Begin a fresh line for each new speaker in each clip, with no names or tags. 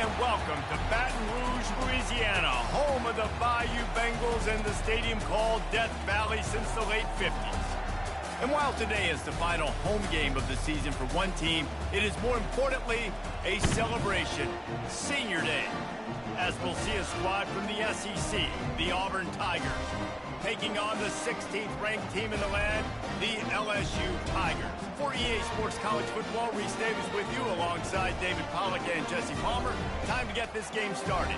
and welcome to Baton Rouge, Louisiana, home of the Bayou Bengals and the stadium called Death Valley since the late 50s. And while today is the final home game of the season for one team, it is more importantly a celebration, Senior Day, as we'll see a squad from the SEC, the Auburn Tigers, taking on the 16th ranked team in the land, the LSU Tigers. For EA Sports College Football, Reese Davis with you alongside David Pollack and Jesse Palmer. Time to get this game started.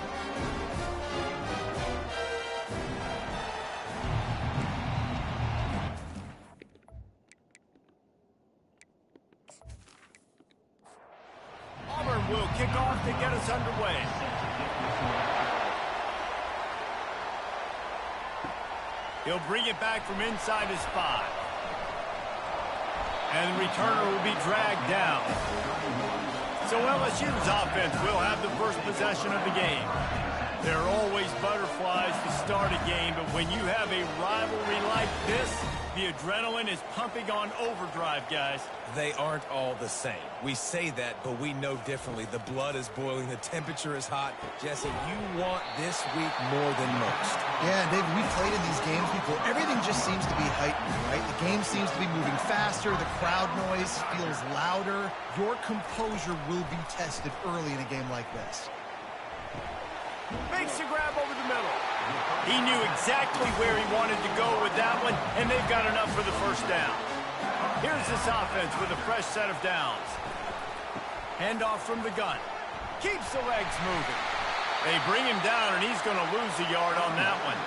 Auburn will kick off to get us underway. He'll bring it back from inside his 5. And the returner will be dragged down. So LSU's offense will have the first possession of the game. There are always butterflies to start a game, but when you have a rivalry like this, the adrenaline is pumping on overdrive, guys.
They aren't all the same. We say that, but we know differently. The blood is boiling. The temperature is hot. Jesse, you want this week more than most.
Yeah, David, we've played in these games before. Everything just seems to be heightened, right? The game seems to be moving faster. The crowd noise feels louder. Your composure will be tested early in a game like this.
Makes a grab over the middle. He knew exactly where he wanted to go with that one, and they've got enough for the first down. Here's this offense with a fresh set of downs. Handoff from the gun. Keeps the legs moving. They bring him down, and he's going to lose a yard on that one.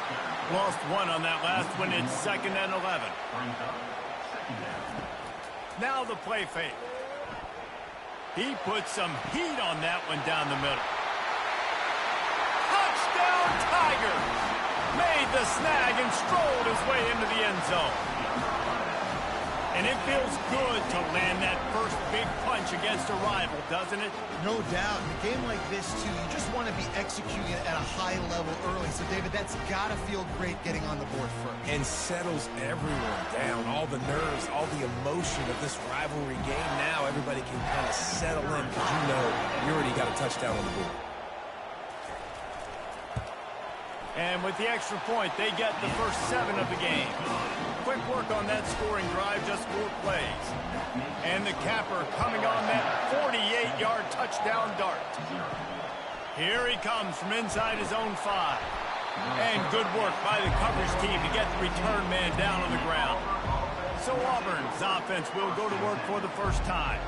Lost 1 on that last one. It's 2nd and 11. Now the play fake. He put some heat on that one down the middle. Touchdown Tigers! Made the snag and strolled his way into the end zone. And it feels good to land that first big punch against a rival, doesn't it?
No doubt. In a game like this, too, you just want to be executing it at a high level early. So, David, that's got to feel great getting on the board first.
And settles everyone down. All the nerves, all the emotion of this rivalry game. Now everybody can kind of settle in because you know you already got a touchdown on the board.
And with the extra point, they get the first 7 of the game. Quick work on that scoring drive, just 4 plays. And the capper coming on that 48-yard touchdown dart. Here he comes from inside his own 5. And good work by the coverage team to get the return man down on the ground. So Auburn's offense will go to work for the first time.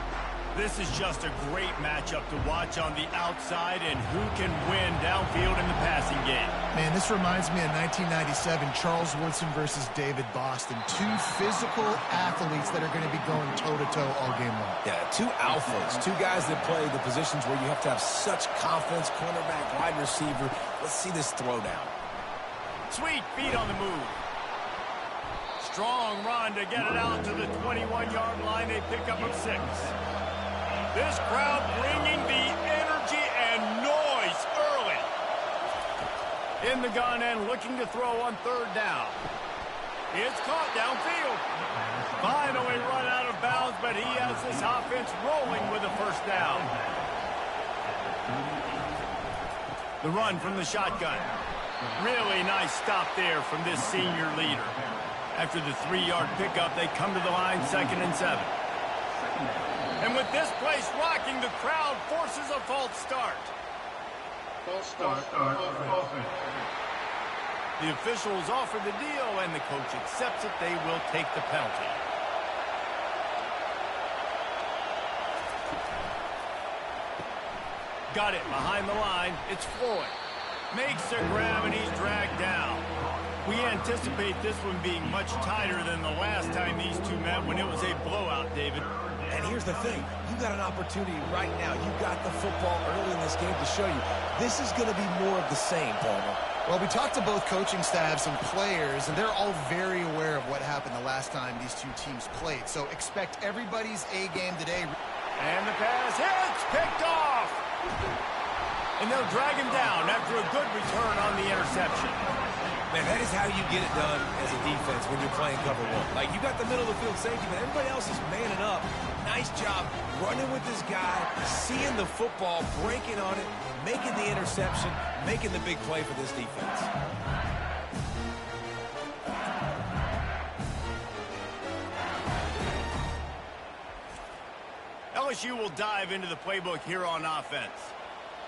This is just a great matchup to watch on the outside, and who can win downfield in the passing game.
Man, this reminds me of 1997, Charles Woodson versus David Boston. 2 physical athletes that are going to be going toe-to-toe all game long.
Yeah, 2 alphas, 2 guys that play the positions where you have to have such confidence, cornerback, wide receiver. Let's see this throwdown.
Sweet feet on the move. Strong run to get it out to the 21-yard line. They pick up a 6. This crowd bringing the energy and noise early. In the gun and looking to throw on 3rd down. It's caught downfield. Finally run out of bounds, but he has this offense rolling with a first down. The run from the shotgun. Really nice stop there from this senior leader. After the 3-yard pickup, they come to the line 2nd and 7. And with this place rocking, the crowd forces a false start. False start. The officials offer the deal, and the coach accepts it. They will take the penalty. Got it behind the line. It's Floyd. Makes a grab, and he's dragged down. We anticipate this one being much tighter than the last time these two met when it was a blowout, David.
And here's the thing. You got an opportunity right now. You got the football early in this game to show you. This is going to be more of the same, Palmer.
Well, we talked to both coaching staffs and players, and they're all very aware of what happened the last time these 2 teams played. So expect everybody's A-game today.
And the pass hits, picked off. And they'll drag him down after a good return on the interception.
Man, that is how you get it done as a defense when you're playing cover one. Like, you got the middle of the field safety, but everybody else is manning up. Nice job running with this guy, seeing the football, breaking on it, making the interception, making the big play for this defense.
LSU will dive into the playbook here on offense.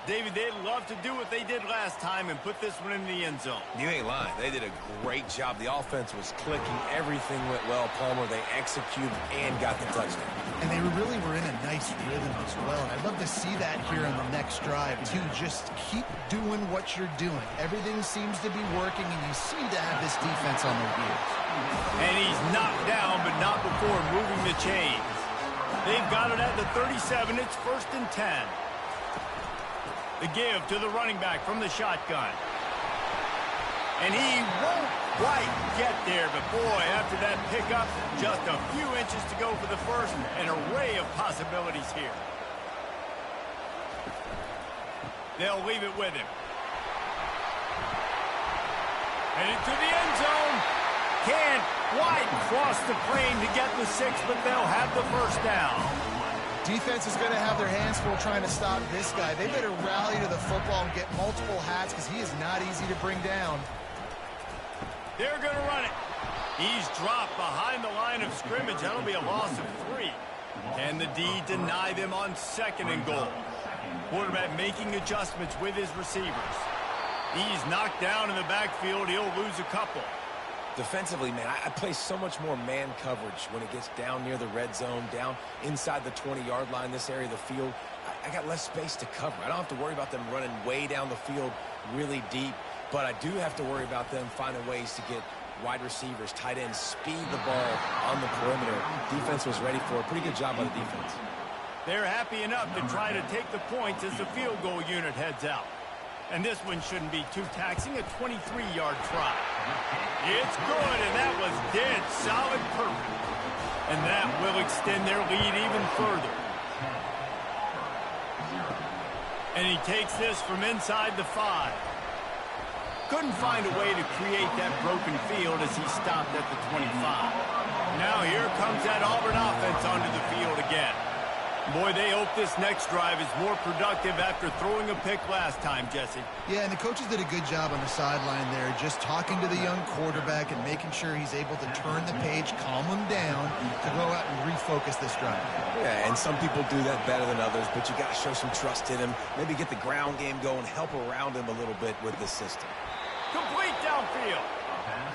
David, they'd love to do what they did last time and put this one in the end zone.
You ain't lying. They did a great job. The offense was clicking. Everything went well, Palmer. They executed and got the touchdown.
And they really were in a nice rhythm as well. And I'd love to see that here in the next drive, too. Just keep doing what you're doing. Everything seems to be working, and you seem to have this defense on their heels.
And he's knocked down, but not before moving the chains. They've got it at the 37. It's 1st and 10. The give to the running back from the shotgun. And he won't quite get there, but boy, after that pickup, just a few inches to go for the first. An array of possibilities here. They'll leave it with him. And into the end zone. Can't quite cross the plane to get the 6, but they'll have the first down.
Defense is going to have their hands full trying to stop this guy. They better rally to the football and get multiple hats because he is not easy to bring down.
They're going to run it. He's dropped behind the line of scrimmage. That'll be a loss of 3. Can the D deny them on 2nd and goal? Quarterback making adjustments with his receivers. He's knocked down in the backfield. He'll lose a couple.
Defensively, man, I play so much more man coverage when it gets down near the red zone, down inside the 20-yard line, this area of the field. I got less space to cover. I don't have to worry about them running way down the field really deep, but I do have to worry about them finding ways to get wide receivers, tight ends, speed the ball on the perimeter. Defense was ready for a pretty good job by the defense.
They're happy enough to try to take the points as the field goal unit heads out. And this one shouldn't be too taxing, a 23-yard try. It's good, and that was dead solid perfect. And that will extend their lead even further. And he takes this from inside the 5. Couldn't find a way to create that broken field as he stopped at the 25. Now here comes that Auburn offense onto the field again. Boy, they hope this next drive is more productive after throwing a pick last time, Jesse.
Yeah, and the coaches did a good job on the sideline there, just talking to the young quarterback and making sure he's able to turn the page, calm him down, to go out and refocus this drive.
Yeah, and some people do that better than others, but you got to show some trust in him, maybe get the ground game going, help around him a little bit with this system.
Complete downfield.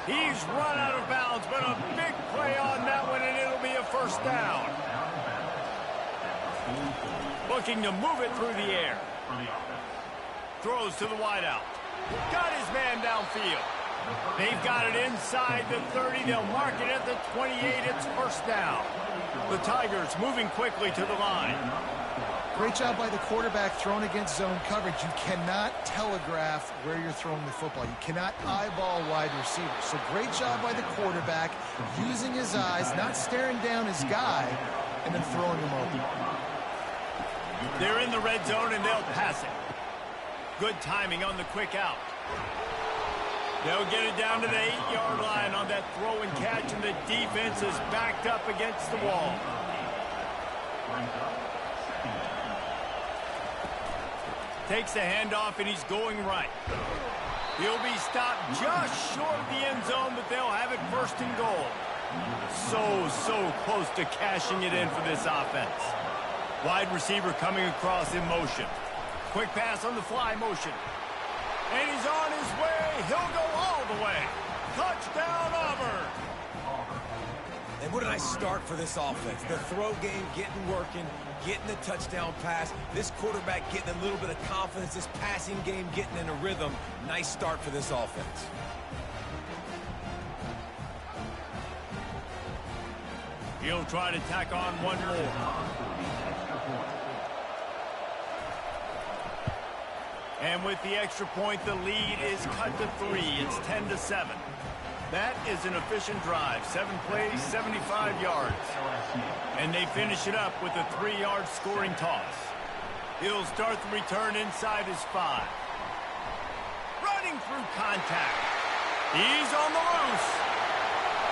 He's run out of bounds, but a big play on that one, and it'll be a first down. Looking to move it through the air. Throws to the wideout. Got his man downfield. They've got it inside the 30. They'll mark it at the 28. It's first down. The Tigers moving quickly to the line.
Great job by the quarterback thrown against zone coverage. You cannot telegraph where you're throwing the football. You cannot eyeball wide receivers. So great job by the quarterback using his eyes, not staring down his guy, and then throwing him open.
They're in the red zone, and they'll pass it. Good timing on the quick out. They'll get it down to the 8-yard line on that throw and catch, and the defense is backed up against the wall. Takes the handoff, and he's going right. He'll be stopped just short of the end zone, but they'll have it 1st and goal. So close to cashing it in for this offense. Wide receiver coming across in motion. Quick pass on the fly motion. And he's on his way. He'll go all the way. Touchdown, Auburn.
And what a nice start for this offense. The throw game getting working, getting the touchdown pass. This quarterback getting a little bit of confidence. This passing game getting in a rhythm. Nice start for this offense.
He'll try to tack on one more. And with the extra point, the lead is cut to 3. It's 10-7. That is an efficient drive. 7 plays, 75 yards. And they finish it up with a 3-yard scoring toss. He'll start the return inside his 5. Running through contact. He's on the loose.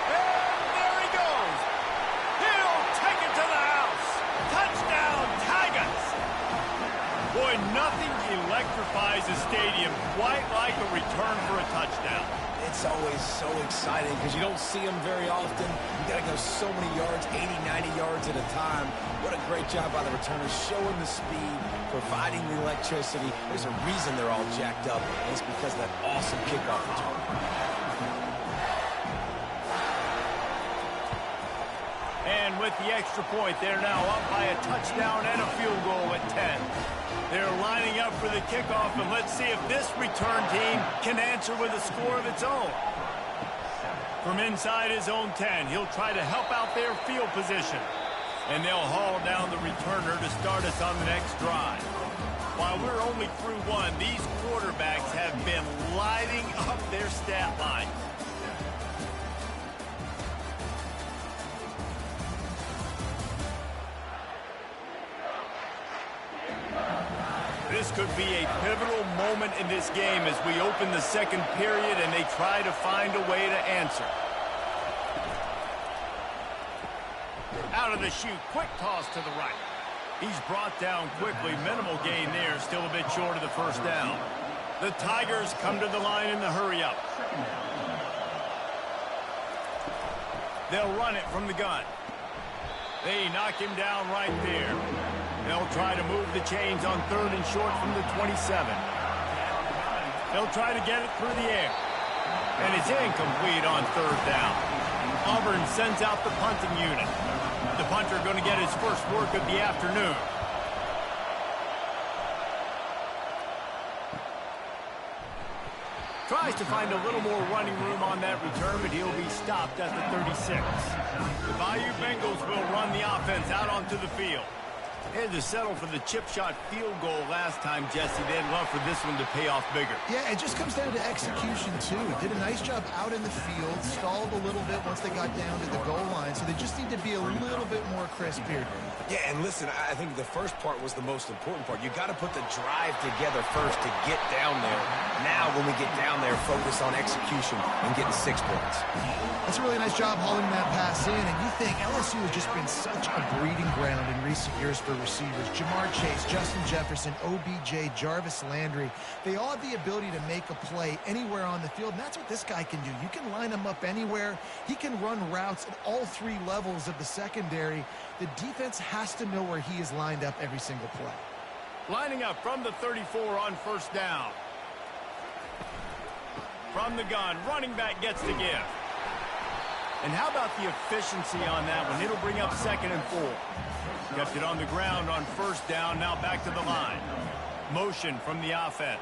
And there he goes. He'll take it to the house. Touchdown, Tigers. Boy, nothing electrifies a stadium quite like a return for a touchdown.
It's always so exciting because you don't see them very often. You got to go so many yards, 80, 90 yards at a time. What a great job by the returners, showing the speed, providing the electricity. There's a reason they're all jacked up, and it's because of that awesome kickoff return.
And with the extra point, they're now up by a touchdown and a field goal at 10. They're lining up for the kickoff, and let's see if this return team can answer with a score of its own. From inside his own 10, he'll try to help out their field position. And they'll haul down the returner to start us on the next drive. While we're only through one, these quarterbacks have been lighting up their stat line. This could be a pivotal moment in this game as we open the second period and they try to find a way to answer. Out of the chute, quick toss to the right. He's brought down quickly, minimal gain there, still a bit short of the first down. The Tigers come to the line in the hurry-up. They'll run it from the gun. They knock him down right there. They'll try to move the chains on 3rd and short from the 27. They'll try to get it through the air. And it's incomplete on 3rd down. Auburn sends out the punting unit. The punter going to get his first work of the afternoon. Tries to find a little more running room on that return, but he'll be stopped at the 36. The Bayou Bengals will run the offense out onto the field. They had to settle for the chip shot field goal last time, Jesse. They'd love for this one to pay off bigger.
Yeah, it just comes down to execution, too. Did a nice job out in the field, stalled a little bit once they got down to the goal line, so they just need to be a little bit more crisp here.
Yeah, and listen, I think the first part was the most important part. You got to put the drive together first to get down there. Now, when we get down there, focus on execution and getting 6 points.
That's a really nice job hauling that pass in, and you think LSU has just been such a breeding ground in recent years for receivers. Jamar Chase, Justin Jefferson, OBJ, Jarvis Landry. They all have the ability to make a play anywhere on the field, and that's what this guy can do. You can line him up anywhere. He can run routes at all 3 levels of the secondary. The defense has to know where he is lined up every single play.
Lining up from the 34 on first down. From the gun, running back gets the give. And how about the efficiency on that one? It'll bring up 2nd and 4. Kept it on the ground on first down, now back to the line. Motion from the offense.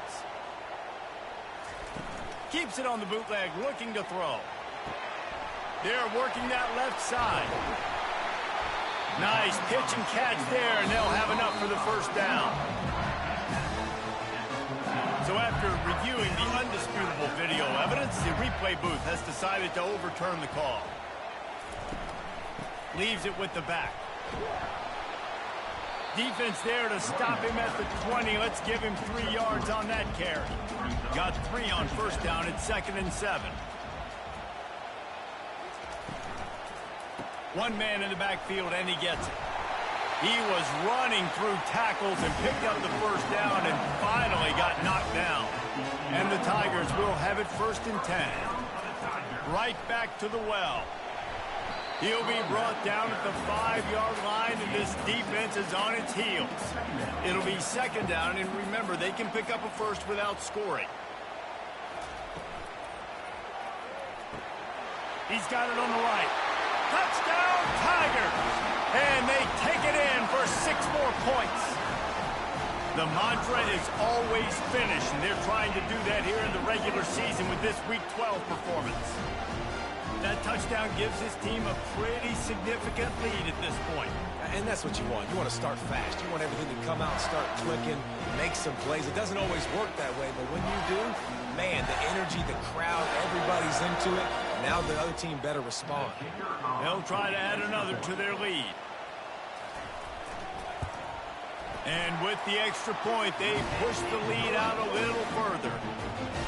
Keeps it on the bootleg, looking to throw. They're working that left side. Nice pitch and catch there, and they'll have enough for the first down. So after reviewing the undisputable video evidence, the replay booth has decided to overturn the call. Leaves it with the back. Defense there to stop him at the 20. Let's give him 3 yards on that carry. Got 3 on first down at 2nd and 7. One man in the backfield, and he gets it. He was running through tackles and picked up the first down and finally got knocked down. And the Tigers will have it 1st and 10. Right back to the well. He'll be brought down at the 5-yard line, and this defense is on its heels. It'll be 2nd down, and remember, they can pick up a first without scoring. He's got it on the right. Touchdown, Tigers! And they take it in for 6 more points. The mantra is always finish, and they're trying to do that here in the regular season with this Week 12 performance. That touchdown gives his team a pretty significant lead at this point.
And that's what you want. You want to start fast. You want everything to come out, start clicking, make some plays. It doesn't always work that way, but when you do, man, the energy, the crowd, everybody's into it. Now the other team better respond.
They'll try to add another to their lead. And with the extra point, they push the lead out a little further.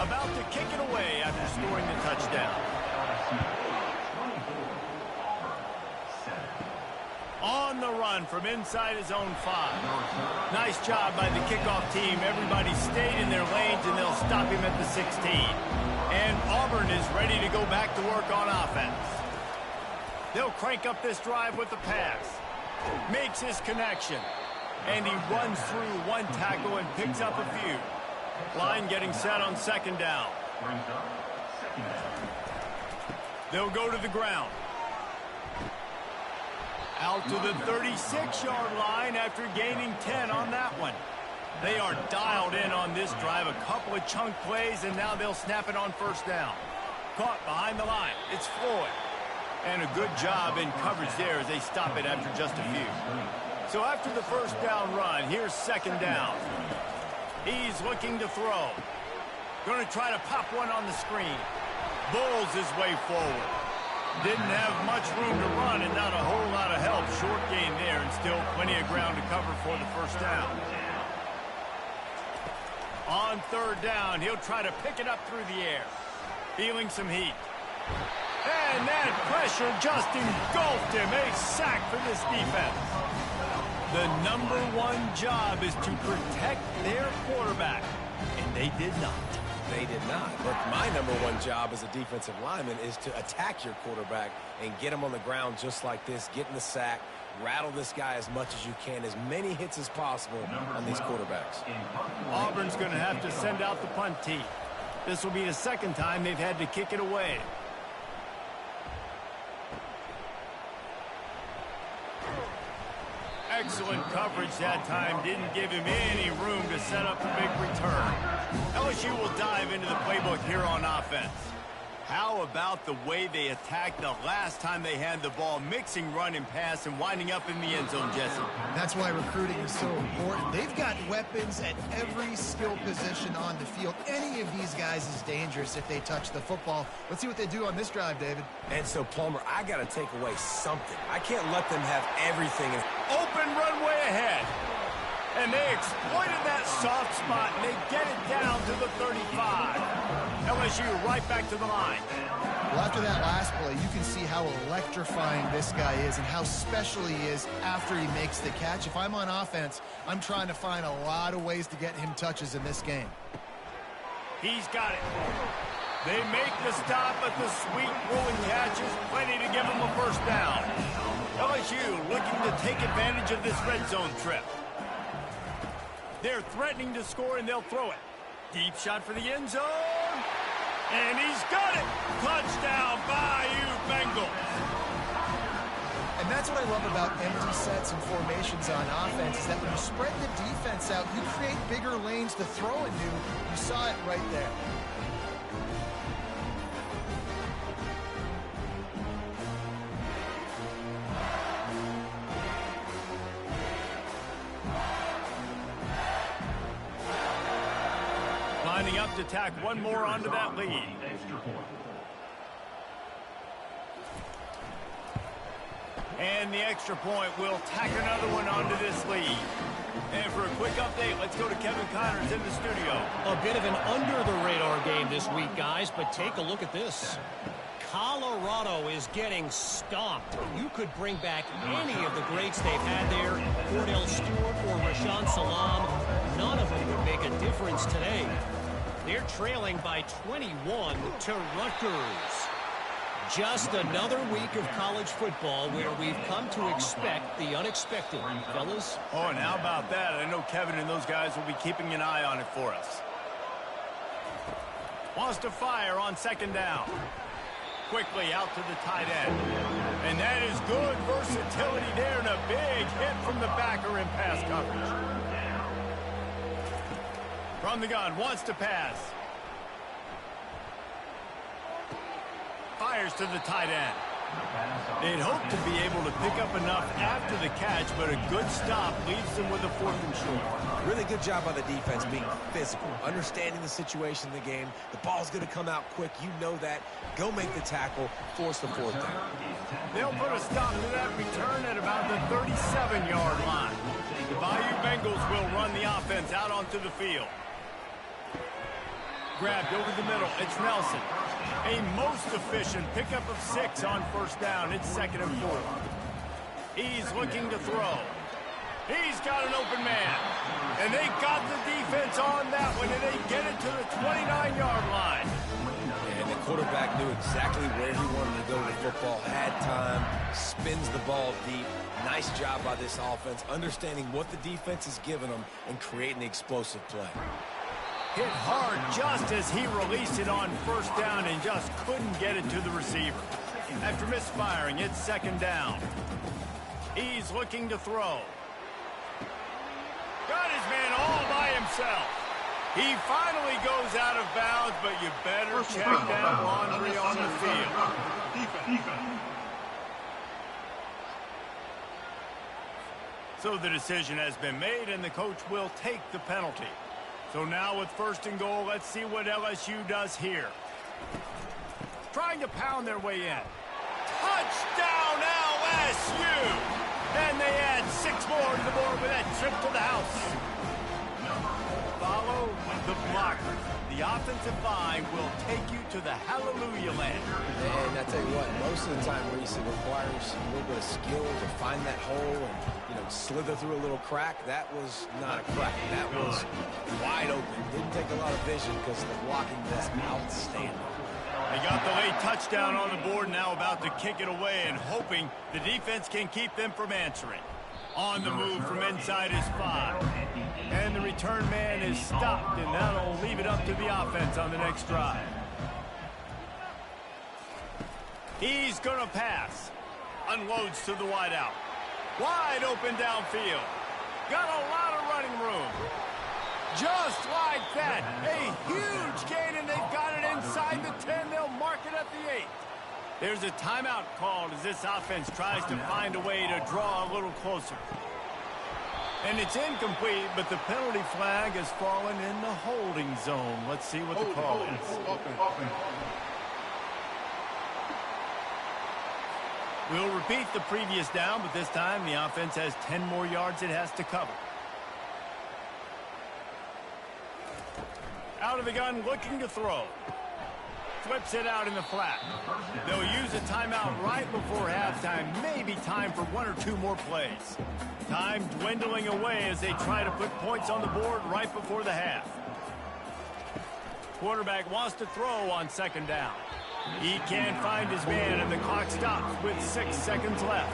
About to kick it away after scoring the touchdown. On the run from inside his own 5. Nice job by the kickoff team. Everybody stayed in their lanes, and they'll stop him at the 16. And Auburn is ready to go back to work on offense. They'll crank up this drive with the pass. Makes his connection. And he runs through one tackle and picks up a few. Line getting set on second down. They'll go to the ground. Out to the 36-yard line after gaining 10 on that one. They are dialed in on this drive. A couple of chunk plays, and now they'll snap it on first down. Caught behind the line. It's Floyd. And a good job in coverage there as they stop it after just a few. So after the first down run, here's second down. He's looking to throw. Going to try to pop one on the screen. Bulls his way forward. Didn't have much room to run and not a whole lot of help. Short gain there and still plenty of ground to cover for the first down. On third down, he'll try to pick it up through the air. Feeling some heat. And that pressure just engulfed him. A sack for this defense. The number one job is to protect their quarterback. And they did not.
They did not. But my number one job as a defensive lineman is to attack your quarterback and get him on the ground just like this, get in the sack, rattle this guy as much as you can, as many hits as possible on these quarterbacks.
Auburn's going to have to send out the punt team. This will be the second time they've had to kick it away. Excellent coverage that time. Didn't give him any room to set up the big return. LSU will dive into the playbook here on offense. How about the way they attacked the last time they had the ball, mixing run and pass and winding up in the end zone, Jesse?
That's why recruiting is so important. They've got weapons at every skill position on the field. Any of these guys is dangerous if they touch the football. Let's see what they do on this drive, David.
And so, Plummer, I got to take away something. I can't let them have everything.
Open runway ahead. And they exploited that soft spot, and they get it down to the 35. LSU right back to the line.
Well, after that last play, you can see how electrifying this guy is and how special he is after he makes the catch. If I'm on offense, I'm trying to find a lot of ways to get him touches in this game.
He's got it. They make the stop, but the sweet rolling catch is plenty to give him a first down. LSU looking to take advantage of this red zone trip. They're threatening to score, and they'll throw it. Deep shot for the end zone. And he's got it. Touchdown, Bayou Bengals.
And that's what I love about empty sets and formations on offense, is that when you spread the defense out, you create bigger lanes to throw into. You saw it right there.
Lining up to tack one more onto that lead. And the extra point will tack another one onto this lead. And for a quick update, let's go to Kevin Connors in the studio.
A bit of an under-the-radar game this week, guys, but take a look at this. Colorado is getting stomped. You could bring back any of the greats they've had there, Cordell Stewart or Rashaan Salam. None of them would make a difference today. They're trailing by 21 to Rutgers. Just another week of college football where we've come to expect the unexpected, fellas.
Oh, and how about that? I know Kevin and those guys will be keeping an eye on it for us. Wants to fire on second down. Quickly out to the tight end. And that is good versatility there, and a big hit from the backer in pass coverage. From the gun, wants to pass. Fires to the tight end. They'd hope to be able to pick up enough after the catch, but a good stop leaves them with a 4th and short.
Really good job by the defense being physical, understanding the situation in the game. The ball's going to come out quick. You know that. Go make the tackle, force the 4th down.
They'll put a stop to that return at about the 37-yard line. The Bayou Bengals will run the offense out onto the field. Grabbed over the middle. It's Nelson. A most efficient pickup of 6 on first down. It's 2nd and 4. He's looking to throw. He's got an open man. And they got the defense on that one, and they get it to the 29-yard line.
And the quarterback knew exactly where he wanted to go with the football, had time, spins the ball deep. Nice job by this offense, understanding what the defense is giving them and creating the explosive play.
Hit hard just as he released it on first down and just couldn't get it to the receiver. After misfiring, it's 2nd down. He's looking to throw. Got his man all by himself. He finally goes out of bounds, but you better check that laundry on the field. So the decision has been made, and the coach will take the penalty. So now with 1st and goal, let's see what LSU does here. Trying to pound their way in. Touchdown, LSU! And they add 6 more to the board with that trip to the house. Follow the blockers. The offensive line will take you to the hallelujah land.
And I tell you what, most of the time, Reese, it requires a little bit of skill to find that hole and, slither through a little crack. That was not a crack. That was wide open. Didn't take a lot of vision because the blocking was outstanding.
They got the late touchdown on the board, now about to kick it away and hoping the defense can keep them from answering. On the move from inside his 5. And the return man is stopped, and that'll leave it up to the offense on the next drive. He's going to pass. Unloads to the wideout. Wide open downfield. Got a lot of running room. Just like that. A huge gain, and they've got it inside the 10. They'll mark it at the 8. There's a timeout called as this offense tries to find a way to draw a little closer. And it's incomplete, but the penalty flag has fallen in the holding zone. Let's see what the call is. We'll repeat the previous down, but this time the offense has 10 more yards it has to cover. Out of the gun, looking to throw. Flips it out in the flat. They'll use a timeout right before halftime. Maybe time for 1 or 2 more plays. Time dwindling away as they try to put points on the board right before the half. Quarterback wants to throw on 2nd down. He can't find his man, and the clock stops with 6 seconds left.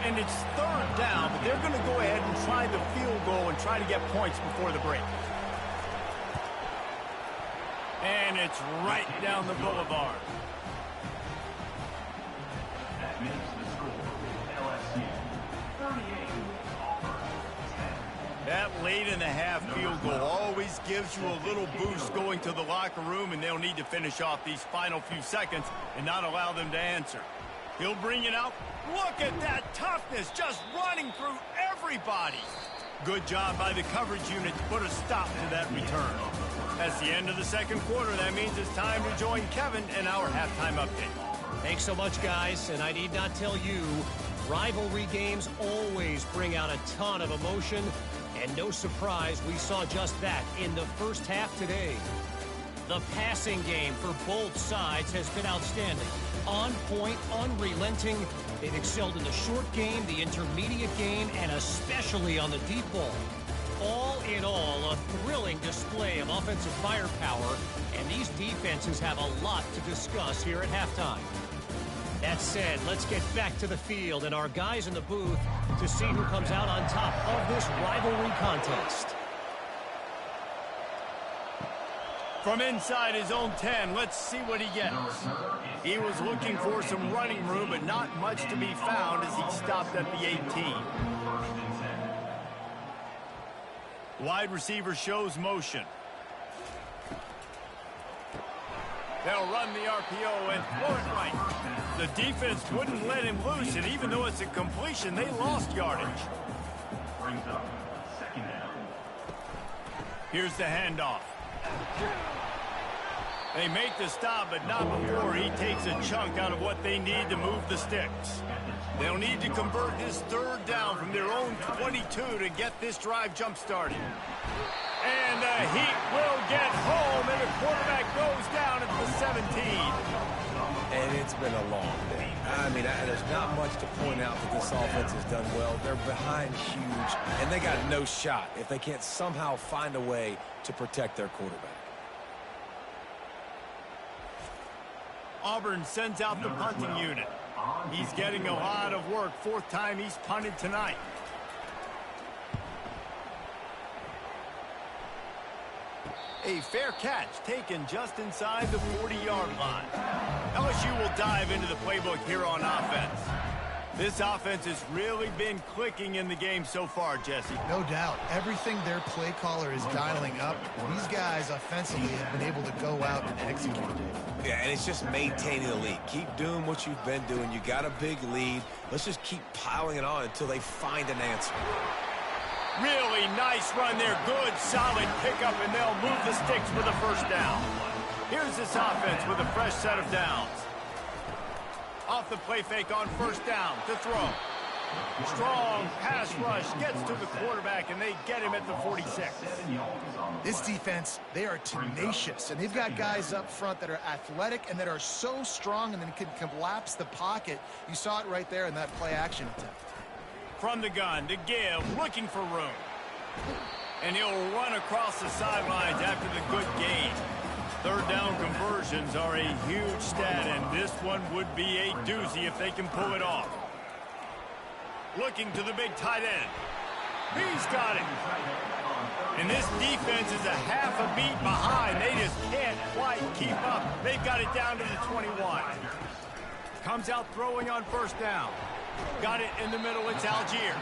And it's 3rd down, but they're going to go ahead and try the field goal and try to get points before the break. And it's right down the boulevard. That makes the score LSU 38, Auburn 10. That late in the half field goal always gives you a little boost going to the locker room, and they'll need to finish off these final few seconds and not allow them to answer. He'll bring it out. Look at that toughness, just running through everybody. Good job by the coverage unit to put a stop to that return. That's the end of the 2nd quarter. That means it's time to join Kevin in our halftime update.
Thanks so much, guys. And I need not tell you, rivalry games always bring out a ton of emotion. And no surprise, we saw just that in the first half today. The passing game for both sides has been outstanding. On point, unrelenting. They've excelled in the short game, the intermediate game, and especially on the deep ball. All in all, a thrilling display of offensive firepower, and these defenses have a lot to discuss here at halftime. That said, let's get back to the field and our guys in the booth to see who comes out on top of this rivalry contest.
From inside his own 10, let's see what he gets. He was looking for some running room, but not much to be found as he stopped at the 18. Wide receiver shows motion. They'll run the RPO and throw it right. The defense wouldn't let him loose, and even though it's a completion, they lost yardage. Brings up 2nd down. Here's the handoff. They make the stop, but not before he takes a chunk out of what they need to move the sticks. They'll need to convert this 3rd down from their own 22 to get this drive jump-started. And the Heat will get home, and the quarterback goes down at the 17.
And it's been a long day. I mean, there's not much to point out that this offense has done well. They're behind huge, and they got no shot if they can't somehow find a way to protect their quarterback.
Auburn sends out the punting unit. He's getting a lot of work. Fourth time he's punted tonight. A fair catch taken just inside the 40-yard line. LSU will dive into the playbook here on offense. This offense has really been clicking in the game so far, Jesse.
No doubt. Everything their play caller is dialing up, these guys offensively have been able to go out and execute it.
Yeah, and it's just maintaining the lead. Keep doing what you've been doing. You got a big lead. Let's just keep piling it on until they find an answer.
Really nice run there. Good, solid pickup, and they'll move the sticks for the first down. Here's this offense with a fresh set of downs. Off the play fake on first down to throw. Strong pass rush gets to the quarterback, and they get him at the 46.
This defense, they are tenacious, and they've got guys up front that are athletic and that are so strong and then can collapse the pocket. You saw it right there in that play action attempt.
From the gun to give, looking for room. And he'll run across the sidelines after the good gain. Third down conversions are a huge stat, and this one would be a doozy if they can pull it off. Looking to the big tight end. He's got it. And this defense is a half a beat behind. They just can't quite keep up. They've got it down to the 21. Comes out throwing on first down. Got it in the middle, it's Algier.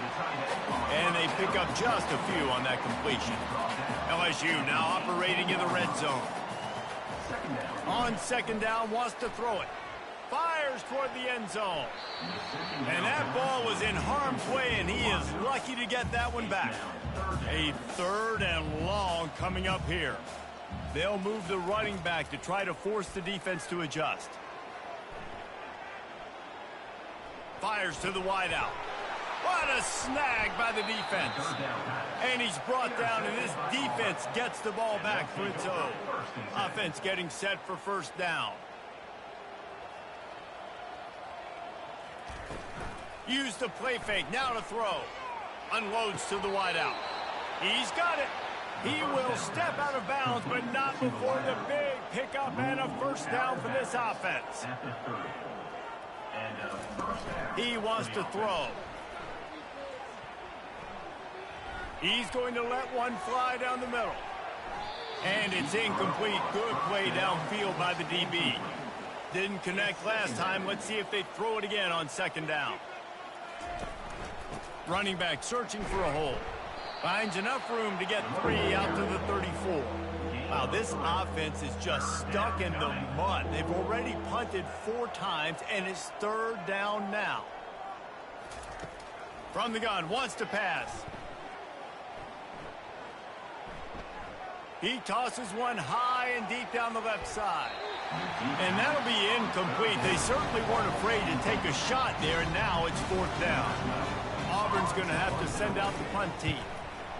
And they pick up just a few on that completion. LSU now operating in the red zone. On second down, wants to throw it. Fires toward the end zone. And that ball was in harm's way, and he is lucky to get that one back. A third and long coming up here. They'll move the running back to try to force the defense to adjust. Fires to the wideout. What a snag by the defense. And he's brought down, and this defense gets the ball back for its own. Offense getting set for first down. Use the play fake, now to throw. Unloads to the wideout. He's got it. He will step out of bounds, but not before the big pickup and a first down for this offense. He wants to throw. He's going to let one fly down the middle. And it's incomplete. Good play downfield by the DB. Didn't connect last time. Let's see if they throw it again on second down. Running back searching for a hole. Finds enough room to get 3 out to the 34. Wow, this offense is just stuck in the mud. They've already punted 4 times, and it's third down now. From the gun, wants to pass. He tosses one high and deep down the left side. And that'll be incomplete. They certainly weren't afraid to take a shot there, and now it's fourth down. Auburn's going to have to send out the punt team.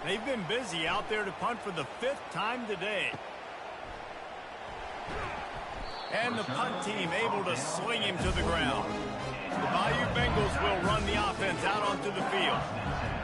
They've been busy out there to punt for the 5th time today. And the punt team able to sling him to the ground. The Bayou Bengals will run the offense out onto the field.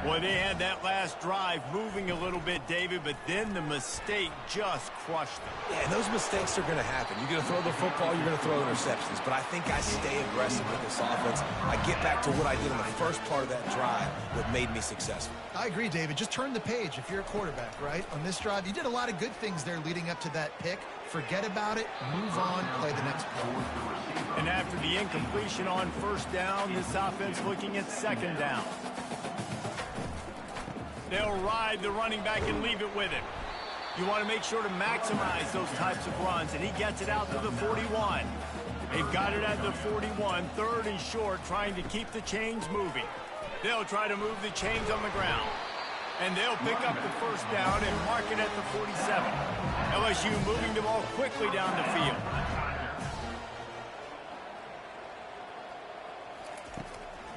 Boy, they had that last drive moving a little bit, David, but then the mistake just crushed them.
Yeah, and those mistakes are going to happen. You're going to throw the football, you're going to throw interceptions. But I think I stay aggressive with this offense. I get back to what I did in the first part of that drive that made me successful.
I agree, David. Just turn the page if you're a quarterback, right? On this drive, you did a lot of good things there leading up to that pick. Forget about it, move on, play the next play.
And after the incompletion on first down, this offense looking at second down. They'll ride the running back and leave it with him. You want to make sure to maximize those types of runs, and he gets it out to the 41. They've got it at the 41, third and short, trying to keep the chains moving. They'll try to move the chains on the ground. And they'll pick up the first down and mark it at the 47. LSU moving the ball quickly down the field.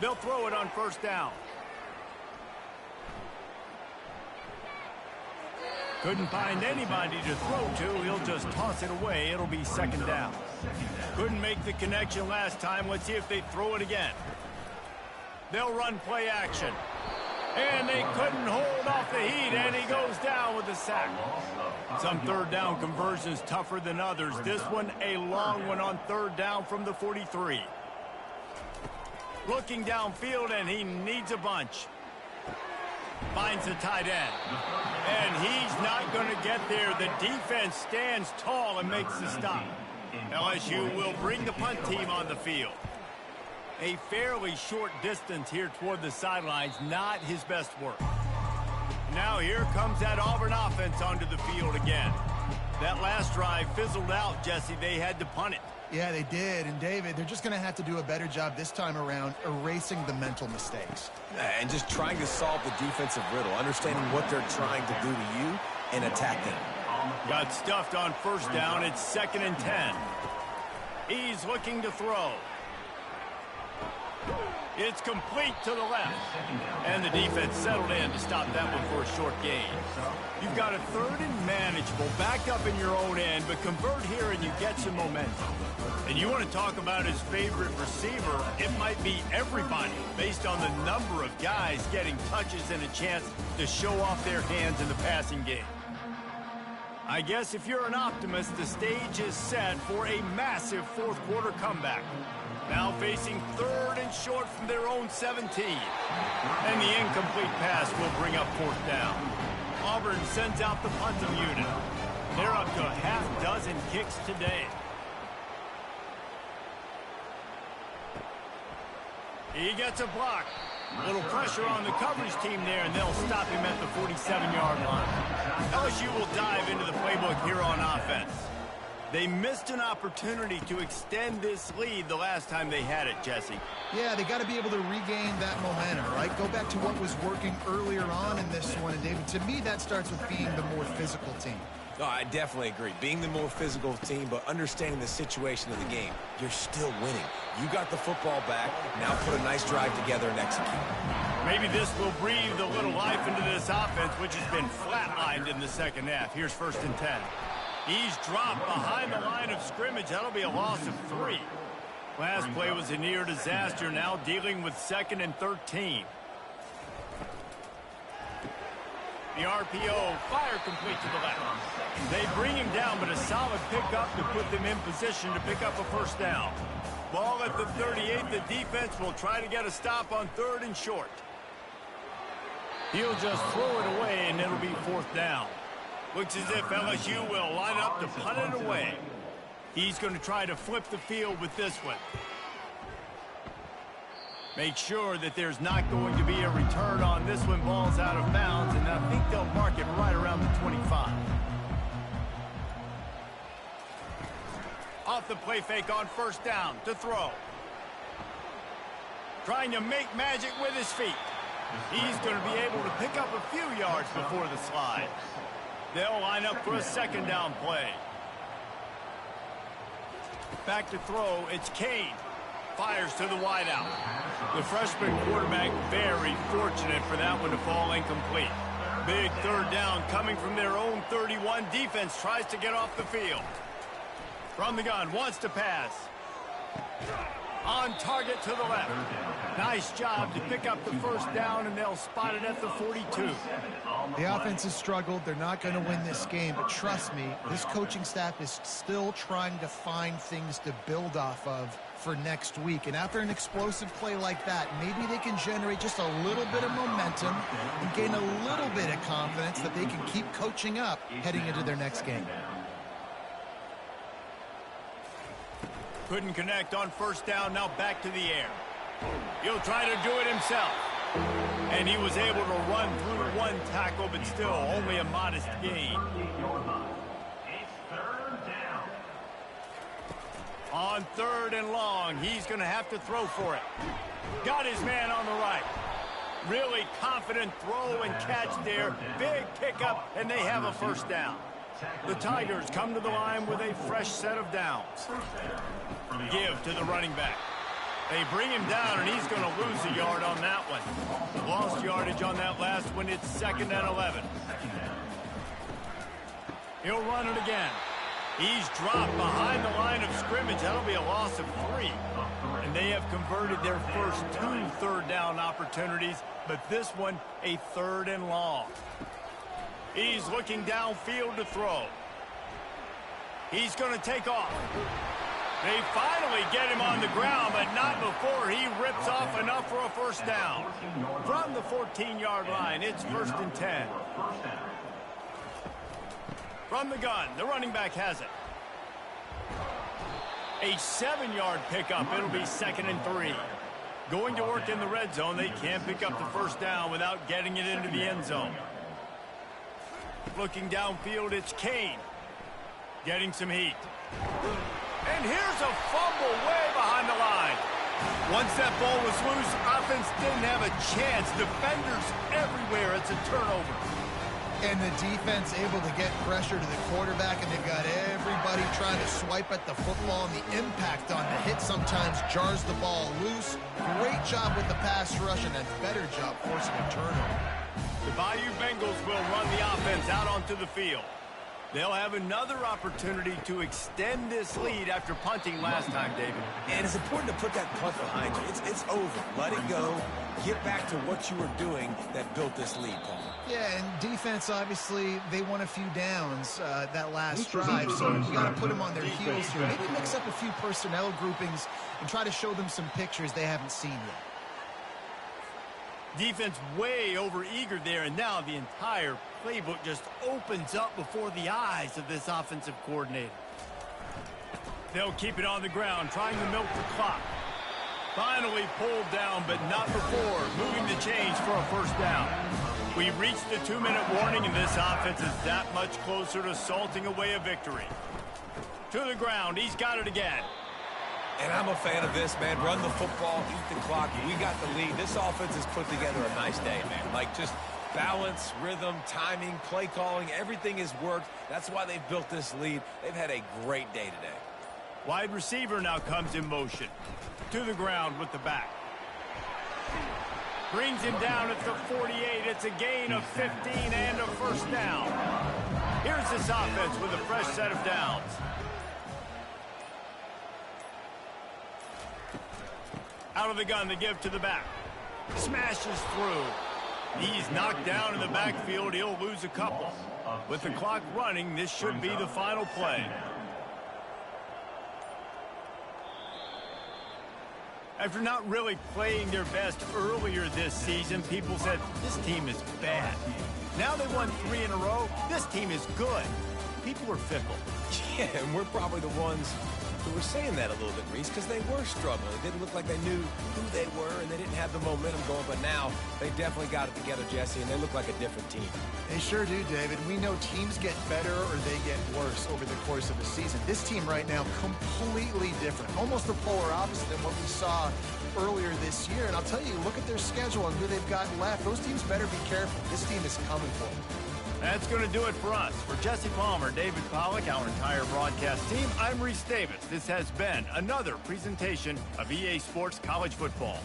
They'll throw it on first down. Couldn't find anybody to throw to. He'll just toss it away. It'll be second down. Couldn't make the connection last time. Let's see if they throw it again. They'll run play action. And they couldn't hold off the heat, and he goes down with a sack. Some third down conversions tougher than others. This one a long one on third down from the 43. Looking downfield, and he needs a bunch. Finds the tight end. And he's not going to get there. The defense stands tall and makes the stop. LSU will bring the punt team on the field. A fairly short distance here toward the sidelines, not his best work. Now here comes that Auburn offense onto the field again. That last drive fizzled out, Jesse. They had to punt it.
Yeah, they did. And, David, they're just going to have to do a better job this time around erasing the mental mistakes.
And just trying to solve the defensive riddle, understanding what they're trying to do to you and attack them.
Got stuffed on first down. It's 2nd and 10. He's looking to throw. It's complete to the left. And the defense settled in to stop that one for a short gain. You've got a 3rd and manageable, backed up in your own end, but convert here and you get some momentum. And you want to talk about his favorite receiver, it might be everybody, based on the number of guys getting touches and a chance to show off their hands in the passing game. I guess if you're an optimist, the stage is set for a massive fourth quarter comeback. Now facing 3rd and short from their own 17. And the incomplete pass will bring up 4th down. Auburn sends out the punting unit. They're up to a half-dozen kicks today. He gets a block. A little pressure on the coverage team there, and they'll stop him at the 47-yard line. LSU will dive into the playbook here on offense. They missed an opportunity to extend this lead the last time they had it, Jesse.
Yeah, they got to be able to regain that momentum, right? Go back to what was working earlier on in this one. And, David, to me, that starts with being the more physical team.
Oh, I definitely agree. Being the more physical team, but understanding the situation of the game. You're still winning. You got the football back. Now put a nice drive together and execute.
Maybe this will breathe a little life into this offense, which has been flatlined in the second half. Here's 1st and 10. He's dropped behind the line of scrimmage. That'll be a loss of 3. Last play was a near disaster. Now dealing with 2nd and 13. The RPO, fire complete to the left. They bring him down, but a solid pickup to put them in position to pick up a 1st down. Ball at the 38. The defense will try to get a stop on 3rd and short. He'll just throw it away, and it'll be 4th down. Looks as if LSU will line up to punt it away. He's going to try to flip the field with this one. Make sure that there's not going to be a return on this one. Ball's out of bounds, and I think they'll mark it right around the 25. Off the play fake on 1st down to throw. Trying to make magic with his feet. He's going to be able to pick up a few yards before the slide. They'll line up for a 2nd down play. Back to throw, it's Kane. Fires to the wideout. The freshman quarterback very fortunate for that one to fall incomplete. Big 3rd down coming from their own 31. Defense tries to get off the field. From the gun, wants to pass. On target to the left. Nice job to pick up the 1st down, and they'll spot it at the 42.
The offense has struggled. They're not going to win this game, but trust me, this coaching staff is still trying to find things to build off of for next week. And after an explosive play like that, maybe they can generate just a little bit of momentum and gain a little bit of confidence that they can keep coaching up heading into their next game.
Couldn't connect on 1st down, now back to the air. He'll try to do it himself. And he was able to run through one tackle, but still only a modest gain. On 3rd and long, he's going to have to throw for it. Got his man on the right. Really confident throw and catch there. Big pickup, and they have a 1st down. The Tigers come to the line with a fresh set of downs. Give to the running back. They bring him down, and he's going to lose a yard on that one. Lost yardage on that last one. It's 2nd and 11. He'll run it again. He's dropped behind the line of scrimmage. That'll be a loss of 3. And they have converted their first 2 third-down opportunities, but this one a 3rd and long. He's looking downfield to throw. He's going to take off. They finally get him on the ground, but not before he rips off enough for a first down. From the 14-yard line, it's 1st and 10. From the gun, the running back has it. A 7-yard pickup. It'll be 2nd and 3. Going to work in the red zone. They can't pick up the first down without getting it into the end zone. Looking downfield, it's Kane. Getting some heat. And here's a fumble way behind the line. Once that ball was loose, offense didn't have a chance. Defenders everywhere. It's a turnover.
And the defense able to get pressure to the quarterback, and they've got everybody trying to swipe at the football, and the impact on the hit sometimes jars the ball loose. Great job with the pass rush, and a better job forcing a turnover.
The Bayou Bengals will run the offense out onto the field. They'll have another opportunity to extend this lead after punting last time, David.
And it's important to put that punt behind you. It's over. Let it go. Get back to what you were doing that built this lead, Paul.
Yeah, and defense, obviously, they won a few downs that last drive, so you got to put them on their heels here. Maybe mix up a few personnel groupings and try to show them some pictures they haven't seen yet.
Defense way over-eager there, and now the entire playbook just opens up before the eyes of this offensive coordinator. They'll keep it on the ground, trying to milk the clock. Finally pulled down, but not before moving the chains for a first down. We've reached the 2-minute warning, and this offense is that much closer to salting away a victory. To the ground, he's got it again.
And I'm a fan of this, man. Run the football, eat the clock. We got the lead. This offense has put together a nice day, man. Like, just balance, rhythm, timing, play calling, everything has worked. That's why they've built this lead. They've had a great day today.
Wide receiver now comes in motion. To the ground with the back. Brings him down at the 48. It's a gain of 15 and a first down. Here's this offense with a fresh set of downs. Out of the gun, the give to the back. Smashes through. He's knocked down in the backfield. He'll lose a couple. With the clock running, this should be the final play. After not really playing their best earlier this season, people said, this team is bad. Now they won 3 in a row. This team is good. People are fickle.
Yeah, and we're probably the ones who were saying that a little bit, Reese, because they were struggling. It didn't look like they knew who they were, and they didn't have the momentum going. But now they definitely got it together, Jesse, and they look like a different team.
They sure do, David. We know teams get better or they get worse over the course of a season. This team right now, completely different. Almost the polar opposite than what we saw earlier this year. And I'll tell you, look at their schedule and who they've got left. Those teams better be careful. This team is coming for them.
That's going to do it for us. For Jesse Palmer, David Pollack, our entire broadcast team, I'm Reese Davis. This has been another presentation of EA Sports College Football.